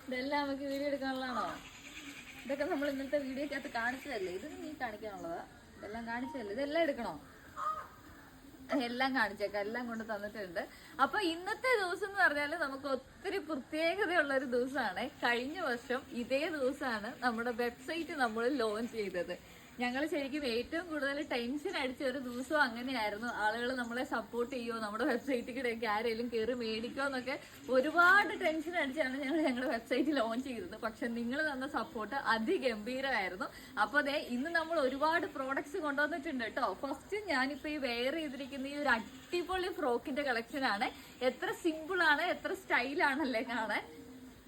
ഇതെല്ലാം നമുക്ക് വീഡിയോ എടുക്കാനുള്ളതാണോ? ഇതൊക്കെ നമ്മൾ ഇന്നത്തെ വീഡിയോക്കകത്ത് കാണിച്ചതല്ലേ? ഇത് നീ കാണിക്കാനുള്ളതാ? ഇതെല്ലാം കാണിച്ചതല്ലേ? ഇതെല്ലാം എടുക്കണോ? എല്ലാം കാണിച്ചേക്കാം, എല്ലാം കൊണ്ട് തന്നിട്ടുണ്ട്. അപ്പൊ ഇന്നത്തെ ദിവസം എന്ന് പറഞ്ഞാല് നമുക്ക് ഒത്തിരി പ്രത്യേകതയുള്ള ഒരു ദിവസമാണ്. കഴിഞ്ഞ വർഷം ഇതേ ദിവസമാണ് നമ്മുടെ വെബ്സൈറ്റ് നമ്മൾ ലോഞ്ച് ചെയ്തത്. ഞങ്ങൾ ശരിക്കും ഏറ്റവും കൂടുതൽ ടെൻഷൻ അടിച്ച ഒരു ദിവസം അങ്ങനെയായിരുന്നു. ആളുകൾ നമ്മളെ സപ്പോർട്ട് ചെയ്യുമോ, നമ്മുടെ വെബ്സൈറ്റിലേക്ക് ആരെങ്കിലും കയറി മേടിക്കോ എന്നൊക്കെ ഒരുപാട് ടെൻഷൻ അടിച്ചാണ് ഞങ്ങൾ ഞങ്ങളുടെ വെബ്സൈറ്റ് ലോഞ്ച് ചെയ്തത്. പക്ഷെ നിങ്ങൾ തന്ന സപ്പോർട്ട് അതിഗംഭീരമായിരുന്നു. അപ്പൊ അതെ, ഇന്ന് നമ്മൾ ഒരുപാട് പ്രോഡക്ട്സ് കൊണ്ടുവന്നിട്ടുണ്ട് കേട്ടോ. ഫസ്റ്റ് ഞാനിപ്പോ ഈ വെയർ ചെയ്തിരിക്കുന്ന ഈ ഒരു അടിപൊളി ഫ്രോക്കിന്റെ കളക്ഷൻ ആണ്. എത്ര സിമ്പിൾ ആണ്, എത്ര സ്റ്റൈലാണല്ലേ കാണാൻ.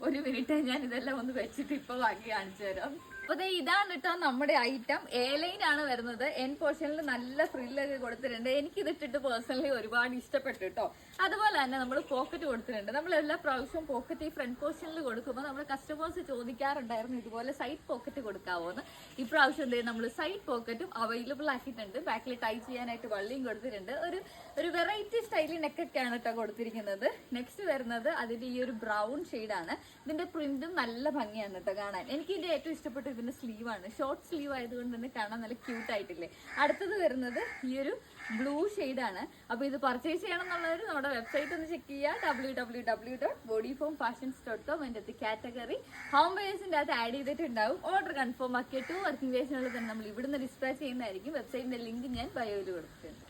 ഒരു മിനിറ്റ്, ഞാൻ ഇതെല്ലാം ഒന്ന് വെച്ചിട്ട് ഇപ്പൊ ബാക്കി കാണിച്ചു തരാം. അപ്പൊ ഇതാണ് കേട്ടോ നമ്മുടെ ഐറ്റം. എ ലൈൻ ആണ് വരുന്നത്. എൻ പോർഷനിൽ നല്ല ഫ്രില്ലൊക്കെ കൊടുത്തിട്ടുണ്ട്. എനിക്ക് ഇതിട്ടിട്ട് പേഴ്സണലി ഒരുപാട് ഇഷ്ടപ്പെട്ടു കേട്ടോ. അതുപോലെ തന്നെ നമ്മൾ പോക്കറ്റ് കൊടുത്തിട്ടുണ്ട്. നമ്മൾ എല്ലാ പ്രാവശ്യവും പോക്കറ്റ് ഈ ഫ്രണ്ട് പോർഷനിൽ കൊടുക്കുമ്പോൾ നമ്മൾ കസ്റ്റമേഴ്സ് ചോദിക്കാറുണ്ടായിരുന്നു ഇതുപോലെ സൈഡ് പോക്കറ്റ് കൊടുക്കാവോ എന്ന്. ഇപ്രാവശ്യം നമ്മൾ സൈഡ് പോക്കറ്റും അവൈലബിൾ ആക്കിയിട്ടുണ്ട്. ബാക്കിൽ ടൈ ചെയ്യാനായിട്ട് വള്ളിയും കൊടുത്തിട്ടുണ്ട്. ഒരു വെറൈറ്റി സ്റ്റൈലിൽ നെക്കൊക്കെയാണ് കേട്ടോ കൊടുത്തിരിക്കുന്നത്. നെക്സ്റ്റ് വരുന്നത് അതിന്റെ ഈ ഒരു ബ്രൗൺ ഷെയ്ഡാണ്. ഇതിന്റെ പ്രിന്റും നല്ല ഭംഗിയാണ് കേട്ടോ കാണാൻ. എനിക്ക് ഇതിന്റെ ഏറ്റവും ഇഷ്ടപ്പെട്ട ഇതിന്റെ സ്ലീവാണ്. ഷോർട്ട് സ്ലീവ് ആയതുകൊണ്ട് തന്നെ കാണാൻ നല്ല ക്യൂട്ട് ആയിട്ടില്ലേ. അടുത്തത് വരുന്നത് ഈ ഒരു ബ്ലൂ ഷെയ്ഡാണ്. അപ്പൊ ഇത് പർച്ചേസ് ചെയ്യണം എന്നുള്ളവർ നമ്മുടെ വെബ്സൈറ്റ് ഒന്ന് ചെക്ക് ചെയ്യുക, www.bodyformfashions.com. അതിന്റെ കാറ്റഗറി ഹോം വെയേഴ്സിന്റെ അകത്ത് ആഡ് ചെയ്തിട്ടുണ്ടാവും. ഓർഡർ കൺഫേം ആക്കിയ 2 വർക്കിംഗ് ഡേയ്സിനുള്ളിൽ തന്നെ നമ്മൾ ഇവിടുന്ന് ഡിസ്പാച്ച് ചെയ്യുന്നതായിരിക്കും. വെബ്സൈറ്റിന്റെ ലിങ്ക് ഞാൻ ബയോയിൽ കൊടുത്തിട്ടുണ്ട്.